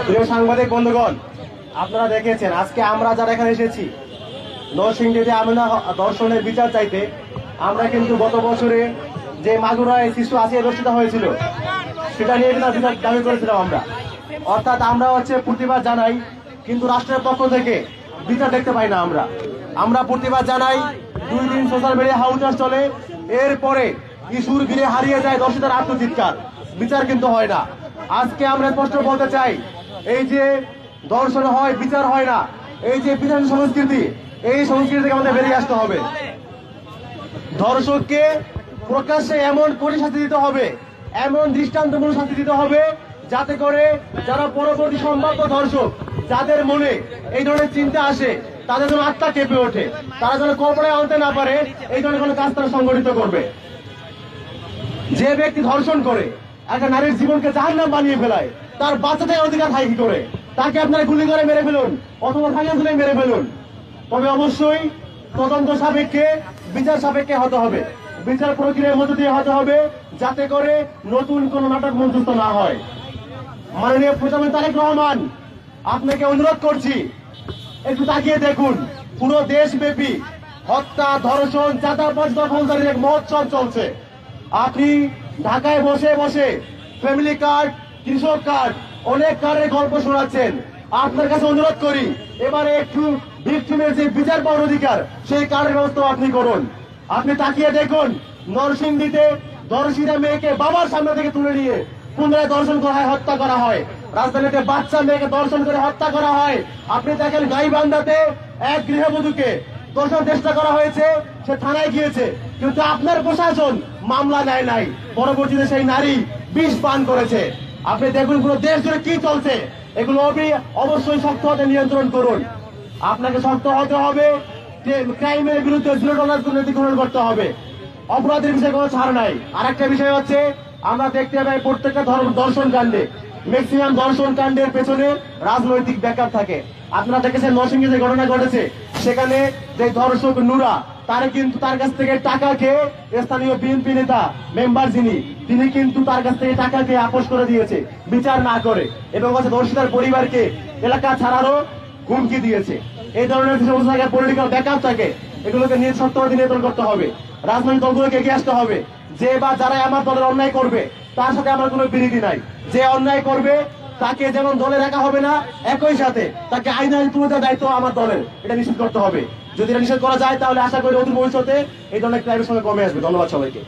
প্রিয় সাংবাদিক বন্ধুগণ, আপনারা দেখেছেন আজকে আমরা যারা এখানে এসেছি নরসিংদীতে আমিনা ধর্ষণের বিচার চাইতে, আমরা কিন্তু গত বছরে যে মাগুরায় শিশু আসিয়া ধর্ষিত হয়েছিল সেটা নিয়ে বিচার দাবি করেছিলাম আমরা। অর্থাৎ আমরা প্রতিবাদ জানাই, কিন্তু রাষ্ট্রের পক্ষ থেকে বিচার দেখতে পাই না। আমরা প্রতিবাদ জানাই, 2 দিন সোশ্যাল মিডিয়া হাউটাস চলে, এরপরে ইস্যুর ভিড়ে হারিয়ে যায় দর্শিতার আত্মচিৎকার, বিচার কিন্তু হয় না। আজকে আমরা স্পষ্ট বলতে চাই, এই যে দর্শন হয়, বিচার হয় না, এই যে বিচার সংস্কৃতি, এই সংস্কৃতি থেকে আমাদের বেরিয়ে আসতে হবে। ধর্ষককে প্রকাশ্যে এমন কঠিন শাস্তি দিতে হবে, এমন দৃষ্টান্তমূলক শাস্তি দিতে হবে, যাতে করে যারা পরবর্তী সম্ভাব্য ধর্ষক, যাদের মনে এই ধরনের চিন্তা আসে, তাদের যেন আত্মা কেঁপে ওঠে, তারা যেন কল্পনায় আনতে না পারে এই ধরনের কোনো কাজ তারা সংগঠিত করবে। যে ব্যক্তি ধর্ষণ করে একটা নারীর জীবনকে জাহান্নাম বানিয়ে ফেলায়, তার বাচ্চাদের অধিকার থাকে কি করে? তাকে আপনারা গুলি করে মেরে ফেলুন অথবা ফাঁকে তুলে মেরে ফেলুন, তবে অবশ্যই তদন্ত সাপেক্ষে, বিচার সাপেক্ষে হতে হবে, বিচার প্রক্রিয়ার মধ্যে দিয়ে হতে হবে, যাতে করে নতুন কোন নাটক মঞ্চস্থ না হয়। মাননীয় প্রধানমন্ত্রী তারেক রহমান, আপনাকে অনুরোধ করছি, একটু তাকিয়ে দেখুন, পুরো দেশব্যাপী হত্যা, ধর্ষণ, চাঁদাবাজ দখলদারির এক মহোৎসব চলছে। আপনি ঢাকায় বসে বসে ফ্যামিলি কার্ড, কৃষক কার্ড, অনেক কার্ডের গল্প শোনাচ্ছেন। আপনার কাছে অনুরোধ করি, এবারে একটু ভিকটিমের যে বিচার পাওয়ার অধিকার, সেই কার্ডের ব্যবস্থা আপনি করুন। আপনি তাকিয়ে দেখুন, নরসিংদীতে ধর্ষিতা মেয়েকে বাবার সামনে থেকে তুলে নিয়ে পুনরায় দর্শন করা হয়, হত্যা করা হয়। রাজধানীতে বাচ্চা মেয়েকে দর্শন করে হত্যা করা হয়। আপনি দেখেন গাইবান্ধাতে এক গৃহবধূকে দর্শন চেষ্টা করা হয়েছে, সে থানায় গিয়েছে, কিন্তু আপনার প্রশাসন মামলা নেয় নাই। পরবর্তীতে সেই নারী বিষ পান করেছে। আপনি দেখুন পুরো দেশ জুড়ে কি চলছে, এগুলো অবশ্যই শক্ত হতে নিয়ন্ত্রণ করুন। আপনাকে শক্ত হতে হবে, ক্রাইমের বিরুদ্ধে জিরো টলারেন্স নীতি গ্রহণ করতে হবে। অপরাধের বিষয়ে কোনো ছাড় নাই। আরেকটা বিষয় হচ্ছে, আমরা দেখতে পাই প্রত্যেকটা দর্শন কাণ্ডে, ম্যাক্সিমাম দর্শন কাণ্ডের পেছনে রাজনৈতিক ব্যাকআপ থাকে। আপনারা দেখেছেন নরসিংদীতে যে ঘটনা ঘটেছে, সেখানে যে ধর্ষক নুরা, তার কাছ থেকে টাকা খেয়ে স্থানীয় বিএনপি নেতা মেম্বার তিনি কিন্তু তার কাছ থেকে টাকা খেয়ে আপোষ করে দিয়েছে বিচার না করে, এবং ধর্ষিতার পরিবারকে এলাকা ছাড়ারও হুমকি দিয়েছে। এই ধরনের সমস্ত জায়গায় পলিটিক্যাল ব্যাকআপ থাকে, এগুলোকে নিয়ে সত্যবাদী নিয়ন্ত্রণ করতে হবে। রাজনৈতিক দলগুলোকে এগিয়ে আসতে হবে, যে বা যারা আমার দলের অন্যায় করবে তার সাথে আমার কোনো বিরোধী নাই। যে অন্যায় করবে তাকে যেমন দলে রাখা হবে না, একই সাথে তাকে আইন তুলে দেওয়ার দায়িত্ব আমার দলের, এটা নিশ্চিত করতে হবে। যদি এটা নিষেধ করা যায়, তাহলে আশা করি অদূর ভবিষ্যতে এই ধরনের ক্রাইমের সঙ্গে কমে আসবে। ধন্যবাদ সবাইকে।